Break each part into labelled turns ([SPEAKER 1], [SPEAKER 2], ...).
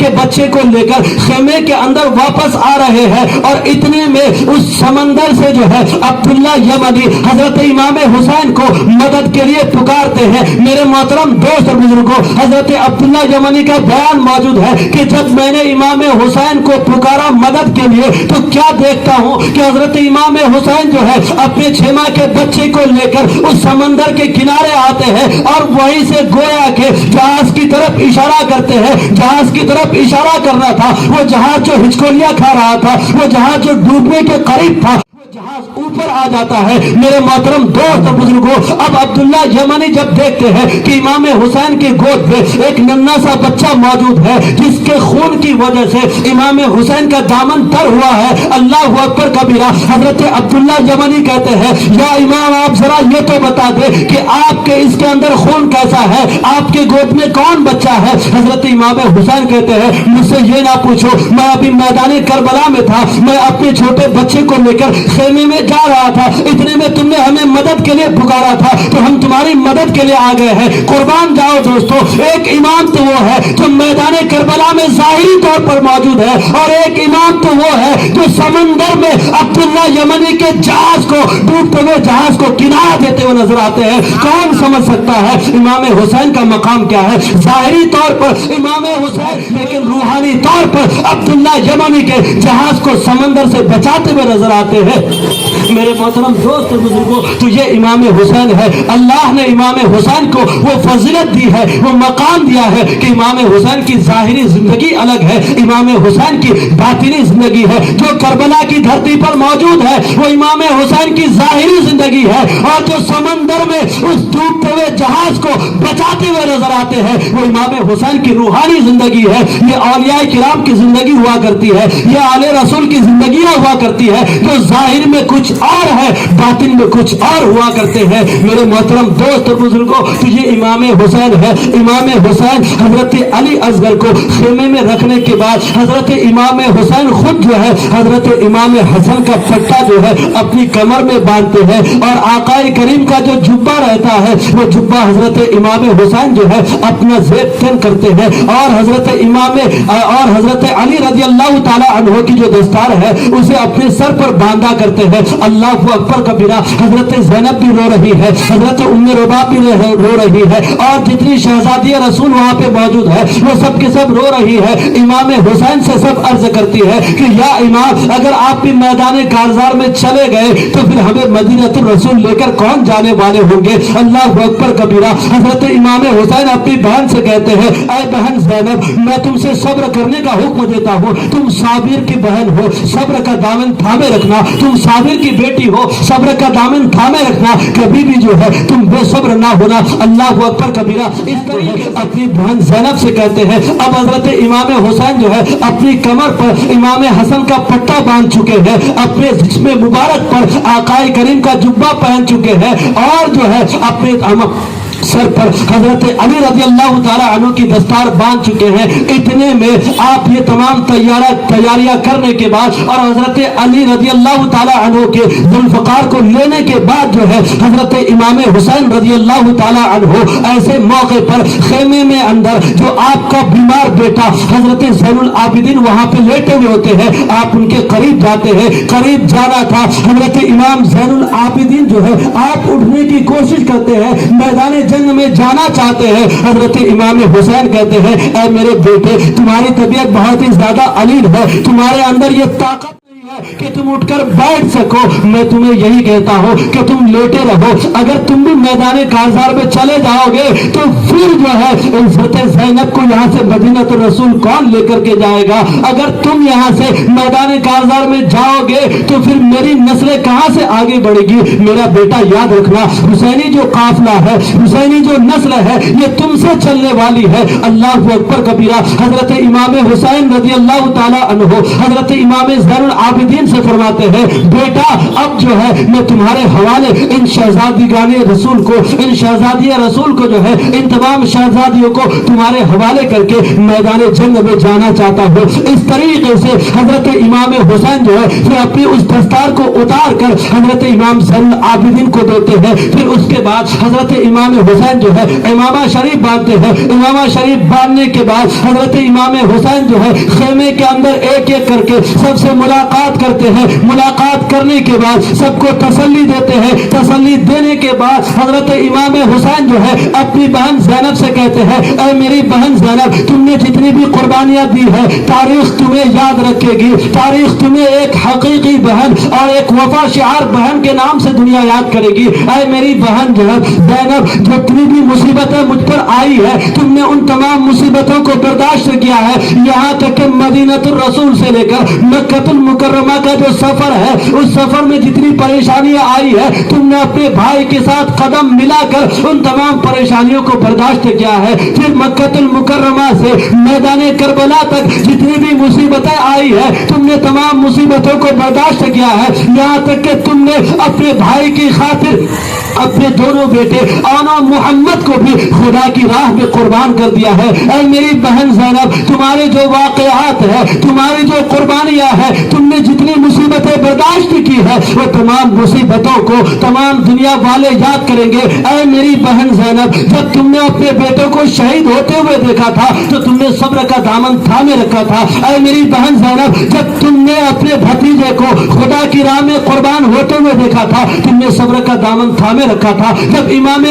[SPEAKER 1] کے بچے کو لے کر خیمے کے اندر واپس آ رہے ہیں، اور اتنے میں اس سمندر سے جو ہے عبداللہ یمنی حضرت امام حسین کو مدد کے لیے پکارتے ہیں۔ میرے محترم دوست اور بزرگوں، حضرت عبداللہ یمنی کا بیان موجود ہے کہ جب میں نے امام حسین کو پکارا مدد کے لیے تو کیا دیکھتا ہوں کہ حضرت امام حسین جو ہے اپنے 6 ماہ کے بچے کو لے کر اس سمندر کے کنارے آتے ہیں، اور وہیں سے گویا کہ جہاز کی طرف اشارہ کرتے ہیں۔ جہاز کی طرف اشارہ کرنا تھا، وہ جہاز جو ہچکولیاں کھا رہا تھا، وہ جہاز جو ڈوبنے کے قریب تھا، جہاز اوپر آ جاتا ہے۔ میرے محترم دوست اور بزرگوں، اب عبداللہ یمنی جب دیکھتے ہیں کہ امام حسین کی گود میں ایک ننھا سا بچہ موجود ہے جس کے خون کی وجہ سے امام حسین کا دامن تر ہوا ہے، اللہ اکبر کبیرہ، حضرت عبداللہ یمنی کہتے ہیں یا امام آپ ذرا یہ تو بتا دے کہ آپ کے اس کے اندر خون کیسا ہے، آپ کے گود میں کون بچہ ہے؟ حضرت امام حسین کہتے ہیں مجھ سے یہ نہ پوچھو، میں ابھی میدان کربلا میں تھا، میں اپنے چھوٹے بچے کو لے کر خیمے میں جا رہا تھا، اتنے میں تم نے ہمیں مدد کے لیے پکارا تھا تو ہم تمہاری مدد کے لیے آ گئے ہیں۔ قربان جاؤ دوستو، ایک امام تو وہ ہے جو میدان کربلا میں ظاہری طور پر موجود ہے، اور ایک امام تو وہ ہے جو سمندر میں عبداللہ یمنی کے جہاز کو، ڈوبتے ہوئے جہاز کو کنارہ دیتے ہوئے نظر آتے ہیں۔ کون سمجھ سکتا ہے امام حسین کا مقام کیا ہے؟ ظاہری طور پر امام حسین، لیکن روحانی طور پر عبداللہ یمنی کے جہاز کو سمندر سے بچاتے ہوئے نظر آتے ہیں۔ میرے محترم دوست اور بزرگوں، تو یہ امام حسین ہے۔ اللہ نے امام حسین کو وہ فضیلت دی ہے، وہ مقام دیا ہے کہ امام حسین کی ظاہری زندگی الگ ہے، امام حسین کی باطنی زندگی ہے۔ جو کربلا کی دھرتی پر موجود ہے وہ امام حسین کی ظاہری زندگی ہے، اور جو سمندر میں اس ڈوبتے ہوئے جہاز کو بچاتے ہوئے نظر آتے ہیں وہ امام حسین کی روحانی زندگی ہے۔ یہ اولیاء کرام کی زندگی ہوا کرتی ہے، یہ آل رسول کی زندگیاں ہوا کرتی ہے، جو ظاہر میں کچھ اور ہے، باطن میں کچھ اور ہوا کرتے ہیں۔ میرے محترم دوست اور بزرگوں، تو یہ امام حسین ہے۔ امام حسین حضرت علی اصغر کو خیمے میں رکھنے کے بعد حضرت امام حسین خود جو ہے حضرت امام حسن کا پٹا جو ہے اپنی کمر میں باندھتے ہیں، اور آقا کریم کا جو جبہ رہتا ہے وہ جبہ حضرت امام حسین جو ہے اپنا زیب تن کرتے ہیں، اور حضرت علی رضی اللہ تعالی عنہ کی جو دستار ہے اسے اپنے سر پر باندھا کرتے ہیں۔ اللہ اکبر کبیرہ، حضرت زینب بھی رو رہی ہے، حضرت ام رباب بھی رو رہی ہے، اور جتنی شہزادی رسول وہاں پہ موجود ہے وہ سب کے سب رو رہی ہے۔ امام حسین سے سب عرض کرتی ہے کہ یا امام، اگر آپ بھی میدان کارزار میں چلے گئے تو پھر ہمیں مدینہ الرسول لے کر کون جانے والے ہوں گے؟ اللہ اکبر کبیرہ، حضرت امام حسین اپنی بہن سے کہتے ہیں اے بہن زینب، میں تم سے صبر کرنے کا حکم دیتا ہوں، تم صابر کی بہن ہو، صبر کا دامن تھامے رکھنا، تم صابر کی بیٹی ہو، صبر کا دامن تھامے رکھنا، کبھی بھی جو ہے تم بے صبر نہ ہونا۔ اللہ اکبر کبیرہ، اس طریقے اپنی بہن زینب سے کہتے ہیں۔ اب حضرت امام حسین جو ہے اپنی کمر پر امام حسن کا پٹا باندھ چکے ہیں، اپنے جسم مبارک پر آقا کریم کا جبہ پہن چکے ہیں، اور جو ہے اپنے سر پر حضرت علی رضی اللہ تعالی عنہ کی دستار باندھ چکے ہیں۔ اتنے میں آپ یہ تمام تیاریاں کرنے کے بعد اور حضرت علی رضی اللہ تعالی عنہ کے ذوالفقار کو لینے کے بعد جو ہے حضرت امام حسین رضی اللہ تعالی عنہ ایسے موقع پر خیمے میں اندر جو آپ کا بیمار بیٹا حضرت زین العابدین وہاں پہ لیٹے ہوئے ہوتے ہیں، آپ ان کے قریب جاتے ہیں۔ قریب جانا تھا، حضرت امام زین العابدین جو ہے آپ اٹھنے کی کوشش کرتے ہیں، میدان جنگ میں جانا چاہتے ہیں۔ حضرت امام حسین کہتے ہیں اے میرے بیٹے، تمہاری طبیعت بہت ہی زیادہ علیل ہے، تمہارے اندر یہ طاقت کہ تم اٹھ کر بیٹھ سکو، میں تمہیں یہی کہتا ہوں کہ تم لیٹے رہو۔ اگر تم بھی میدان کارزار میں چلے جاؤ گے تو پھر جو ہے عزت زینب کو یہاں سے مدینہ الرسول کون لے کر کے جائے گا؟ اگر تم یہاں سے میدان کارزار میں جاؤ گے تو پھر میری نسل کہاں سے آگے بڑھے گی؟ میرا بیٹا یاد رکھنا، حسینی جو قافلہ ہے، حسینی جو نسل ہے، یہ تم سے چلنے والی ہے۔ اللہ اکبر کبیرہ، حضرت امام حسین رضی اللہ تعالی عنہ، حضرت امام زین العابدین عابدین سے فرماتے ہیں بیٹا اب جو ہے میں تمہارے حوالے ان شہزادگان رسول کو, ان شہزادیہ رسول کو جو ہے ان تمام شہزادیوں کو تمہارے حوالے کر کے میدان جنگ میں جانا چاہتا ہوں. اس طریقے سے حضرت امام حسین جو ہے پھر اپنی اس دستار کو اتار کر حضرت امام زین العابدین کو دیتے ہیں. پھر اس کے بعد حضرت امام حسین جو ہے امامہ شریف باندھتے ہیں. امامہ شریف باندھنے کے بعد حضرت امام حسین جو ہے خیمے کے اندر ایک ایک کر کے سب سے ملاقات کرتے ہیں. ملاقات کرنے کے بعد سب کو تسلی دیتے ہیں. تسلی دینے کے بعد حضرت امام حسین جو ہے اپنی بہن زینب سے کہتے ہیں اے میری بہن زینب, تم نے جتنی بھی قربانیاں دی ہے تاریخ تمہیں یاد رکھے گی. تاریخ تمہیں ایک حقیقی بہن اور ایک وفا شعار بہن کے نام سے دنیا یاد کرے گی. اے میری بہن زینب, جتنی بھی مصیبتیں مجھ پر آئی ہے تم نے ان تمام مصیبتوں کو برداشت کیا ہے. یہاں تک کہ مدینۃ الرسول سے لے کر مکہ المکرمہ کا جو سفر ہے اس سفر میں جتنی پریشانیاں آئی ہے تم نے اپنے بھائی کے ساتھ قدم ملا کر ان تمام پریشانیوں کو برداشت کیا ہے. پھر مکہ المکرمہ سے میدان کربلا تک جتنی بھی مصیبتیں آئی ہے تم نے تمام مصیبتوں کو برداشت کیا ہے. یہاں تک کہ تم نے اپنے بھائی کی خاطر اپنے دونوں بیٹے آنا محمد کو بھی خدا کی راہ میں قربان کر دیا ہے. اے میری بہن زینب, تمہارے جو واقعات ہے, تمہاری جو قربانیاں ہے, تم نے جتنی مصیبتیں برداشت کی ہے وہ تمام مصیبتوں کو تمام دنیا والے یاد کریں گے. اے میری بہن زینب, جب تم نے اپنے بیٹوں کو شہید ہوتے ہوئے دیکھا تھا تو تم نے صبر کا دامن تھامے رکھا تھا. اے میری بہن زینب, جب تم نے اپنے بھتیجے کو خدا کی راہ میں قربان ہوتے ہوئے دیکھا تھا تم نے صبر کا دامن تھامے رکھا تھا. جب امام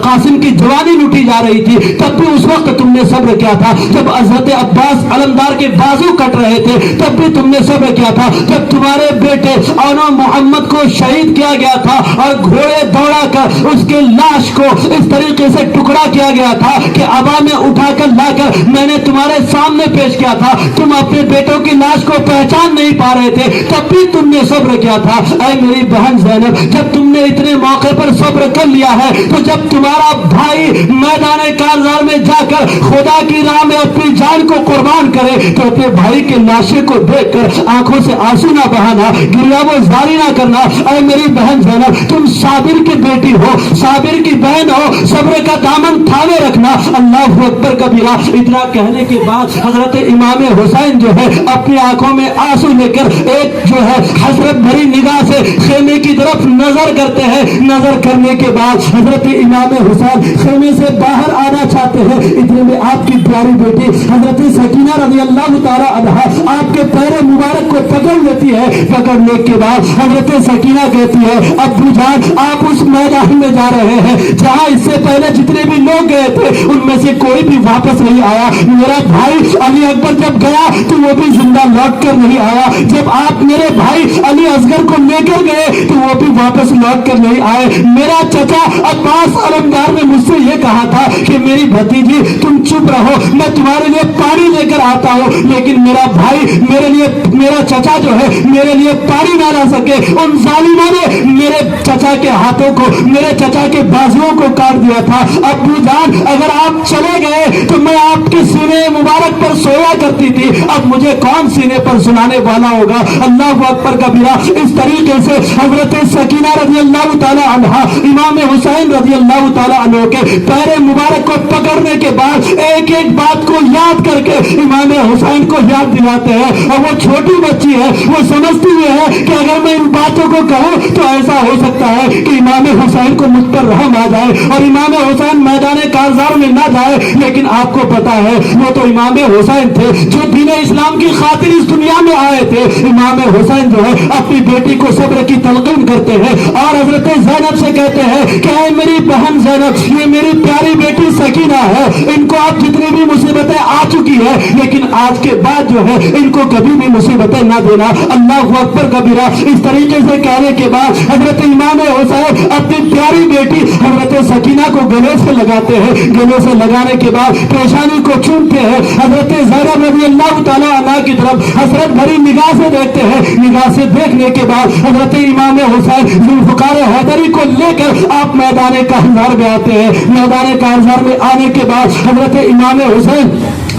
[SPEAKER 1] قاسم کی جوانی لوٹی جا رہی تھی تب بھی اس وقت تم نے صبر کیا تھا. جب حضرت عباس علمدار کے بازو کٹ رہے تھے تب بھی تم نے صبر کیا تھا. جب تمہارے بیٹے آنا محمد کو شہید کیا گیا تھا اور گھوڑے دوڑا کر اس کے لاش کو اس طریقے سے ٹکڑا کیا گیا تھا کہ ابا میں اٹھا کر لا کر میں نے تمہارے سامنے پیش کیا تھا, تم اپنے بیٹوں کی لاش کو پہچان نہیں پا رہے تھے تب بھی تم نے صبر کیا تھا. اے میری بہن زینب, جب تم نے اتنے موقع پر صبر کر لیا ہے تو جب تمہارا بھائی میدان کارزار میں جا کر خدا کی راہ میں اپنی جان کو قربان کرے تو اپنے بھائی کے لاشے کو دیکھ کر آنکھوں سے آنسو نہ بہانا, گریہ و زاری نہ کرنا. اے میری بہن زینب, تم صابر کی بیٹی ہو, صابر کی بہن ہو, صبر کا دامن تھامے رکھنا. اللہ اکبر کبیرہ. اتنا کہنے کے بعد حضرت امام حسین جو ہے اپنی آنکھوں میں آنسو لے کر ایک جو ہے حسرت بھری نگاہ سے خیمے کی طرف نظر کرتے ہیں. نظر کرنے کے بعد حضرت امام حسین خیمے سے باہر آنا چاہتے ہیں. اتنے میں آپ کی پیاری بیٹی حضرت سکینہ رضی اللہ تعالی عنہا آپ کے پیر مبارک کو پکڑ لیتی ہے. پکڑنے کے بعد حضرت سکینہ کہتی ہے ابو جان آپ اس میدان میں جا رہے ہیں جہاں اس سے پہلے جتنے بھی لوگ گئے تھے ان میں سے کوئی بھی واپس نہیں آیا. میرا بھائی علی اکبر جب گیا تو وہ بھی زندہ لوٹ کر نہیں آیا. جب آپ میرے بھائی علی اصغر کو لے کر گئے تو وہ بھی واپس لوٹ کر نہیں آئے. میرا چچا عباس علمدار نے مجھ سے یہ کہا تھا کہ میری بھتیجی تم چپ رہو, میں تمہارے لیے پانی لے کر آتا ہوں, لیکن میرا بھائی میرے لیے, میرا چچا جو ہے میرے لیے پانی نہ لا سکے. ان ظالموں نے میرے چچا کے ہاتھوں کو, میرے چچا کے بازوؤں کو کاٹ دیا تھا. ابو جان اگر آپ چلے گئے تو میں آپ کے سینے مبارک پر سویا کرتی تھی, اب مجھے کون سینے پر سنانے والا ہوگا. اللہ اکبر کبیرہ. اس طریقے سے حضرت سکینہ رضی اللہ تعالی عنہا امام حسین رضی اللہ تعالی عنہ کے پیر مبارک کو پکڑنے کے بعد ایک ایک بات کو یاد کر کے امام حسین کو یاد دلاتے ہیں. اور وہ چھوٹی بچی ہے, وہ سمجھتی ہے کہ اگر میں ان باتوں کو کہوں تو ایسا ہو سکتا ہے کہ امام حسین کو مجھ پر رحم آ جائے اور امام حسین میدان کارزار میں نہ جائے. لیکن آپ کو پتا ہے وہ تو امام حسین تھے جو دین اسلام کی خاطر اس دنیا میں آئے تھے. امام حسین جو ہے اپنی بیٹی کو صبر کی تلقین کرتے ہیں اور حضرت زینب سے کہتے ہیں کہ اے میری بہن زینب, یہ میری پیاری بیٹی سکینہ ہے, ان کو آپ جتنی بھی مصیبتیں آ چکی ہے لیکن آج کے بعد جو ہے ان کو کبھی بھی مصیبتیں نہ دینا. اللہ اکبر کبیرہ. اس طریقے سے کہنے کے بعد حضرت امام حسین اپنی پیاری بیٹی حضرت سکینہ کو گلے سے لگاتے ہیں. گلے سے لگانے کے بعد پیشانی کو چومتے ہیں. حضرت زینب رضی اللہ تعالی عنہ کی طرف حسرت بھری نگاہ سے دیکھتے ہیں. نگاہ سے دیکھنے کے بعد حضرت امام حسین ذوالفقار حیدری کو لے کر آپ میدان کارزار میں آتے ہیں. میدان کارزار میں آنے کے بعد حضرت امام حسین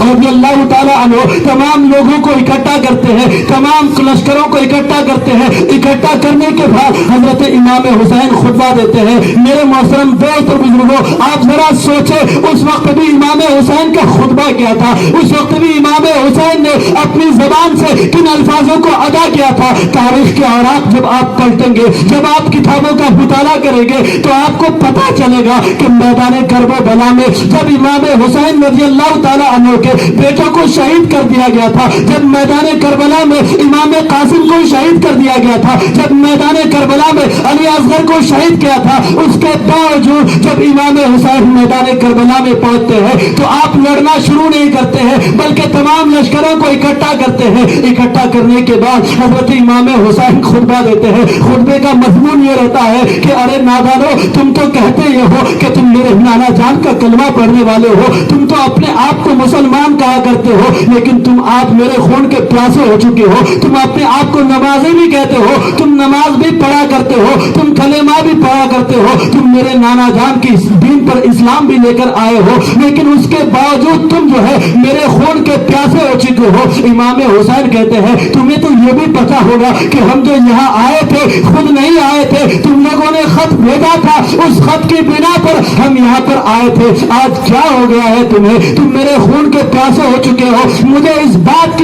[SPEAKER 1] رضی اللہ تعالیٰ عنہ تمام لوگوں کو اکٹھا کرتے ہیں، تمام لشکروں کو اکٹھا کرتے ہیں۔ اکٹھا کرنے کے بعد حضرت امام حسین خطبہ دیتے ہیں۔ میرے محترم دوست اور بزرگوں، آپ ذرا سوچیں اس وقت بھی امام حسین کا خطبہ کیا تھا، اس وقت بھی امام حسین نے اپنی زبان سے کن الفاظوں کو ادا کیا تھا۔ تاریخ کے اوراق جب آپ پلٹیں گے، جب آپ کتابوں کا مطالعہ کریں گے تو آپ کو پتا چلے گا کہ میدان کرب و بلا میں جب امام حسین رضی اللہ تعالیٰ عنہ کے بیٹوں کو شہید کر دیا گیا تھا، جب میدان کربلا میں امام قاسم کو شہید کر دیا گیا تھا، جب میدان کربلا میں علی اصغر کو شہید کیا تھا، اس کے باوجود جب امام حسین میدان کربلا میں پہنچتے ہیں تو آپ لڑنا شروع نہیں کرتے ہیں بلکہ تمام لشکروں کو اکٹھا کرتے ہیں۔ اکٹھا کرنے کے بعد حضرت امام حسین خطبہ دیتے ہیں۔ خطبے کا مضمون یہ رہتا ہے کہ ارے نادانو، تم تو کہتے یہ ہو کہ تم میرے نانا جان کا کلمہ پڑھنے والے ہو، تم تو اپنے آپ کو مسلمان کہا کرتے ہو، لیکن تم آپ میرے خون کے پیاسے ہو چکے ہو۔ تم اپنے آپ کو نمازی بھی کہتے ہو، تم نماز بھی پڑھا کرتے ہو، تم کلمہ بھی پڑھا کرتے ہو، تم میرے نانا جان کی دین پر اسلام بھی لے کر آئے ہو، لیکن اس کے باوجود تم جو ہے میرے خون کے پیاسے ہو چکے ہو۔ امام حسین کہتے ہیں تمہیں تو یہ بھی پتا ہوگا کہ ہم جو یہاں آئے تھے خود نہیں آئے تھے، تم لوگوں نے خط بھیجا تھا، اس خط کی بنا پر ہم یہاں پر آئے تھے۔ آج کیا ہو گیا ہے تمہیں؟ تم میرے خون کے پیاسے ہو چکے ہو۔ مجھے اس بات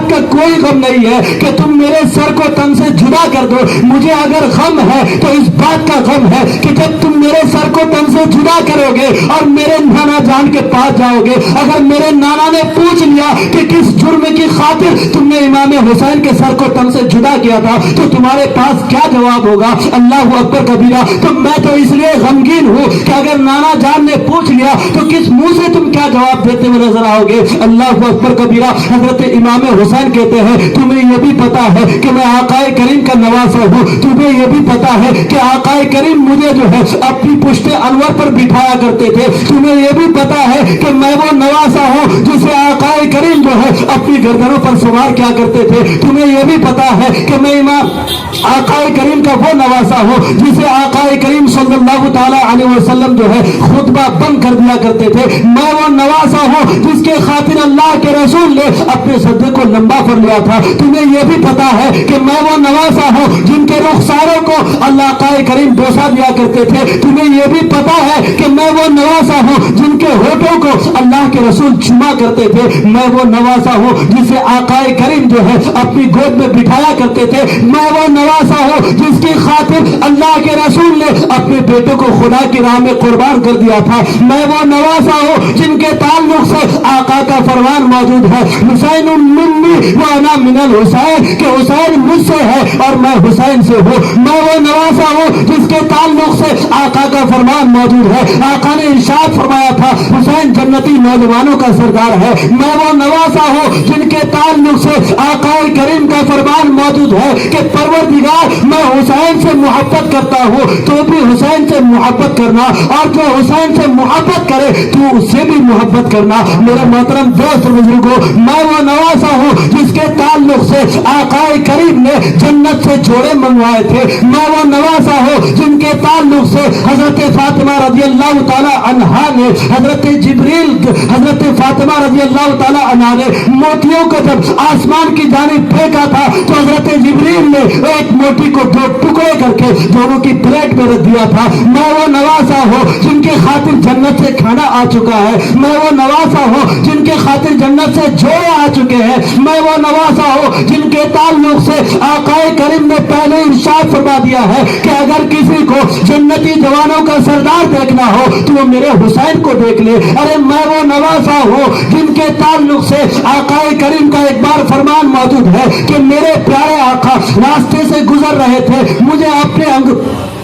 [SPEAKER 1] کا کوئی غم نہیں ہے کہ تم میرے سر کو تن سے جدا کر دو، مجھے اگر غم ہے تو اس بات کا غم ہے کہ جب تم میرے سر کو تن سے جدا کرو گے اور میرے نانا جان کے پاس جاؤ گے، اگر میرے نانا نے پوچھ لیا کہ کس جرم کی خاطر تم نے امام حسین کے سر کو تن سے جدا کیا تھا تو تمہارے پاس کیا جواب ہوگا؟ اللہ اکبر کبیرہ۔ تو میں تو اس لیے غمگین ہوں کہ اگر نانا جان نے پوچھ لیا تو کس منہ سے تم کیا جواب دیتے ہوئے نظر آؤ گے؟ اللہ اکبر کبیرہ۔ حضرت امام حسین کہتے ہیں تمہیں یہ بھی پتا ہے کہ میں آقا کریم کا نواسا ہوں، تمہیں یہ بھی پتا ہے کہ آقا کریم مجھے جو ہے اپنی پشت انور پر بٹھایا کرتے تھے، تمہیں یہ بھی پتا ہے کہ میں وہ نواسا ہوں جسے آقا کریم جو ہے اپنی گردنوں پر سوار کیا کرتے تھے، تمہیں یہ بھی پتا ہے کہ میں امام آقا کریم کا وہ نواسا ہوں جسے آقا کریم صلی اللہ تعالی علیہ وسلم جو ہے خطبہ بند کر دیا کرتے تھے، میں وہ نواسا ہوں جس کے خاطر اللہ کے رسول نے اپنے صدقے کو لمبا کر لیا تھا، تمہیں یہ بھی پتا ہے کہ میں وہ نواسا ہوں جن کے رخساروں کو اللہ آقا کریم بوسہ دیا کرتے تھے، تمہیں یہ بھی پتا ہے کہ میں وہ نواسا ہوں جن کے ہونٹوں کو اللہ کے رسول چوما کرتے تھے، میں وہ نواسا ہوں جسے آقا کریم جو ہے اپنی گود میں بٹھایا کرتے تھے، میں وہ نواسا ہوں جس کی خاطر اللہ کے رسول نے اپنے بیٹے کو خدا کی راہ میں قربان کر دیا تھا، میں وہ نواسا ہوں جن کے تعلق سے آقا کا فرمان موجود ہے حسین منی وانا من الحسین، کہ حسین مجھ سے ہے اور میں حسین سے ہوں، میں وہ نواسا ہوں جس کے تعلق سے آقا کا فرمان موجود ہے، آقا نے ارشاد فرمایا تھا حسین جنتی نوجوانوں کا سردار ہے، میں وہ نواسا ہوں جن کے تعلق سے آقا کریم کا فرمان موجود ہے کہ پروردگار میں حسین سے محبت کرتا ہوں تو بھی حسین سے محبت کرنا، اور جو حسین سے محبت کرے تو اس سے بھی محبت کرنا۔ میرے محترم دوست بزرگوں، میں وہ نواسا ہوں جس کے تعلق سے آقا کریم نے جنت سے جوڑے منگوائے تھے، میں وہ نواسا ہوں جن کے تعلق سے حضرت فاطمہ رضی اللہ تعالی عنہا نے حضرت فاطمہ رضی اللہ تعالی عنہا نے موتیوں کو جب آسمان کی جانب پھینکا تھا تو حضرت جبریل نے ایک موتی کو دو ٹکڑے کر کے دونوں کی پلیٹ میں رکھ دیا تھا، میں وہ نواسا ہوں جن کے خاطر جنت سے کھانا آ چکا ہے، میں وہ نواسا ہوں جن کے خاطر جنت سے جوڑے آ چکے ہیں، میں وہ نواسا ہوں جن کے تعلق سے آقا کریم نے پہلے ارشاد فرما دیا ہے کہ اگر کسی کو جنتی جوانوں کا سردار دیکھنا ہو تو وہ میرے حسین کو دیکھ لے۔ ارے میں وہ نواسا ہوں جن کے تعلق سے آقا کریم کا ایک بار فرمان موجود ہے کہ میرے پیارے آقا راستے سے گزر رہے تھے، مجھے اپنے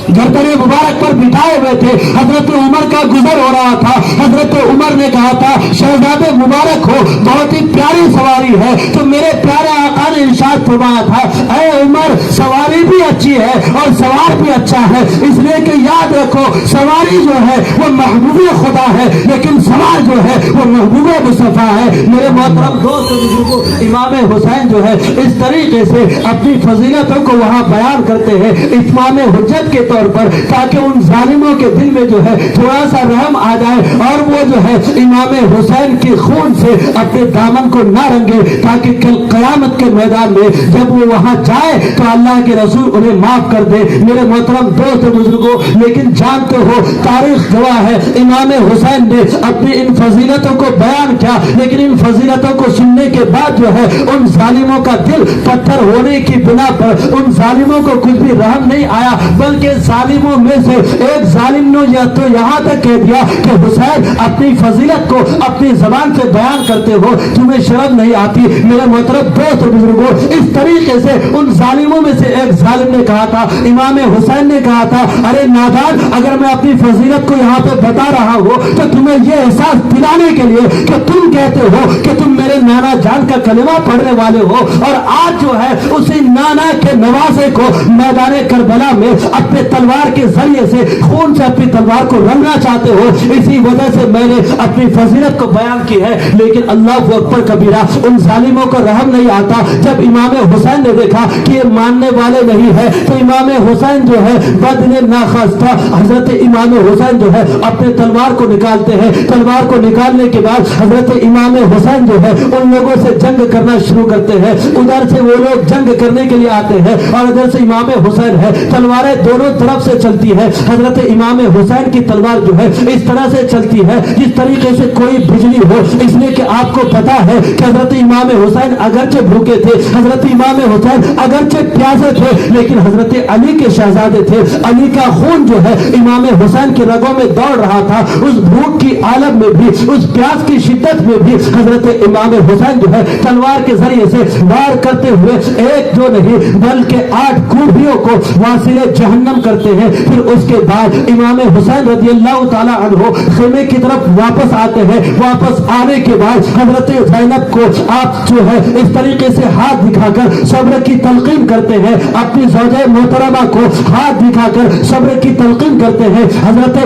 [SPEAKER 1] گردن مبارک پر بٹھائے ہوئے تھے، حضرت عمر کا گزر ہو رہا تھا، حضرت عمر نے کہا تھا شہزادے مبارک ہو، بہت ہی پیاری سواری ہے، تو میرے پیارے آقا نے ارشاد ارشاد فرمایا تھا اے عمر سواری بھی اچھی ہے اور سوار بھی اچھا ہے، اس لیے کہ یاد رکھو سواری جو ہے وہ محبوب خدا ہے لیکن سوار جو ہے وہ محبوب مصطفیٰ ہے۔ میرے محترم دوست بزرگوں، امام حسین جو ہے اس طریقے سے اپنی فضیلتوں کو وہاں بیان کرتے ہیں اتمام حجت کے طور پر، تاکہ ان ظالموں کے دل میں جو ہے تھوڑا سا رحم آ جائے اور وہ جو ہے امام حسین کے خون سے اپنے دامن کو نہ رنگے، تاکہ کل قیامت کے میدان میں جب وہ وہاں جائے تو اللہ کے رسول انہیں معاف کر دے۔ میرے محترم دوست بزرگوں، لیکن جانتے ہو تاریخ گواہ ہے امام حسین نے اپنی ان فضیلتوں کو بیان کیا، لیکن ان فضیلتوں کو سننے کے بعد جو ہے ان ظالموں کا دل پتھر ہونے کی بنا پر ان ظالموں کو کچھ بھی رحم نہیں آیا، بلکہ ظالموں میں سے ایک ظالم نے تو یہاں تک کہہ دیا کہ حسین اپنی فضیلت کو اپنی زبان سے بیان کرتے ہو، تمہیں شرم نہیں آتی؟ میرے محترم دوست بزرگوں، اس طریقے سے ان ظالموں میں سے ایک ظالم نے کہا تھا، امام حسین نے کہا تھا ارے نادان، اگر میں اپنی فضیلت کو یہاں پہ بتا رہا ہوں تو تمہیں یہ احساس دلانے کے لیے کہ تم کہتے ہو کہ تم میرے نانا جان کا کلمہ پڑھنے والے ہو، اور آج جو ہے اسی نانا کے نواسے کو میدان کربلا میں اپنے تلوار کے ذریعے سے خون سے اپنی تلوار کو رنگنا چاہتے ہو، اسی وجہ سے میں نے اپنی فضیلت کو بیان کی ہے۔ لیکن اللہ اکبر کبیرہ، ان ظالموں کو رحم نہیں آتا۔ جب امام حسین نے دیکھا کہ یہ ماننے والے نہیں ہے تو امام حسین جو ہے بدن ناخواستہ حضرت امام حسین جو ہے اپنے تلوار کو نکالتے ہیں، تلوار کو نکالنے کے بعد حضرت امام حسین جو ہے ان لوگوں سے جنگ کرنا شروع کرتے ہیں۔ ادھر سے وہ لوگ جنگ کرنے کے لیے آتے ہیں اور ادھر سے امام حسین ہے، تلواریں دونوں طرف سے چلتی ہے۔ حضرت امام حسین کی تلوار جو ہے اس طرح سے چلتی ہے جس طریقے سے کوئی بجلی ہو، اس لیے کہ آپ کو پتا ہے کہ حضرت امام حسین اگرچہ بھوکے تھے، حضرت امام حسین اگرچہ پیاسے تھے، لیکن حضرت علی کے شہزادے تھے، علی کا خون جو ہے امام حسین کی رگوں میں دوڑ رہا تھا۔ اس بھوک کی عالم میں بھی، اس پیاس کی شدت میں بھی حضرت امام حسین جو ہے تلوار کے ذریعے سے وار کرتے ہوئے ایک جو نہیں بلکہ 8 کوڑیوں کو واصل جہنم کرتے ہیں۔ پھر اس کے بعد امام حسین رضی اللہ تعالی عنہ خیمے کی طرف واپس آتے ہیں۔ واپس آنے کے بعد حضرت زینب کو آپ جو ہے اس طریقے سے ہاتھ دکھا کر صبر کی تلقین کرتے ہیں، اپنی زوجہ محترمہ کو ہاتھ دکھا کر صبر کی تلقین کرتے ہیں۔ حضرت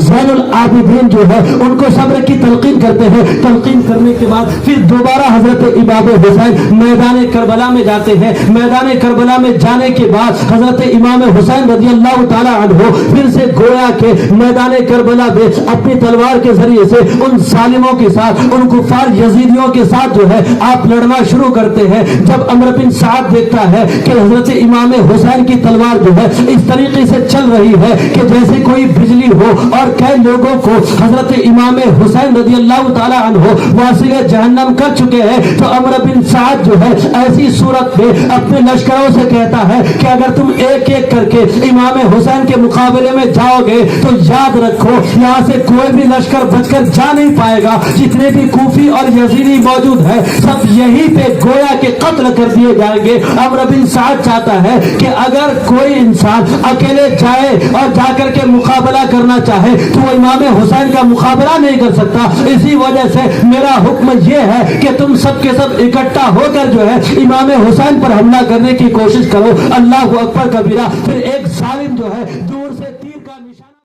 [SPEAKER 1] زین العابدین جو ہے ان کو صبر کی تلقین کرتے ہیں۔ تلقین کرنے کے بعد پھر دوبارہ حضرت امام حسین میدان کربلا میں جاتے ہیں۔ میدان کربلا میں جانے کے بعد حضرت امام حسین رضی اللہ تعالی عنہ پھر سے گویا کے میدان کربلا میں اپنی تلوار کے ذریعے سے ان ظالموں کے ساتھ، ان کفار یزیدیوں کے ساتھ جو ہے آپ لڑنا شروع کرتے ہیں۔ جب عمرو بن سعد دیکھتا ہے کہ حضرت امام حسین کی تلوار جو ہے اس طریقے سے چل رہی ہے کہ جیسے کوئی بجلی ہو، اور کئی لوگوں کو حضرت امام حسین رضی اللہ تعالی عنہ واصل جہنم کر چکے ہیں، تو عمرو بن سعد جو ہے ایسی صورت میں اپنے لشکروں سے کہتا ہے کہ اگر تم ایک ایک کر کے امام حسین کے مقابلے میں جاؤ گے تو یاد رکھو یہاں سے کوئی بھی لشکر بچ کر جا نہیں پائے گا، جتنے بھی کوفی اور یزیدی موجود ہیں سب یہیں پہ گویا کے قتل کر دیے جائیں گے۔ عمرو بن سعد چاہتا ہے کہ اگر کوئی انسان اکیلے جائے اور جا کر کے مقابلہ کرنا چاہے تو وہ امام حسین کا مقابلہ نہیں کر سکتا، اسی وجہ سے میرا حکم یہ ہے کہ تم سب کے سب اکٹھا ہو کر جو ہے امام حسین پر حملہ کرنے کی کوشش کرو۔ اللہ اکبر کبیرہ۔ پھر ایک ظالم جو ہے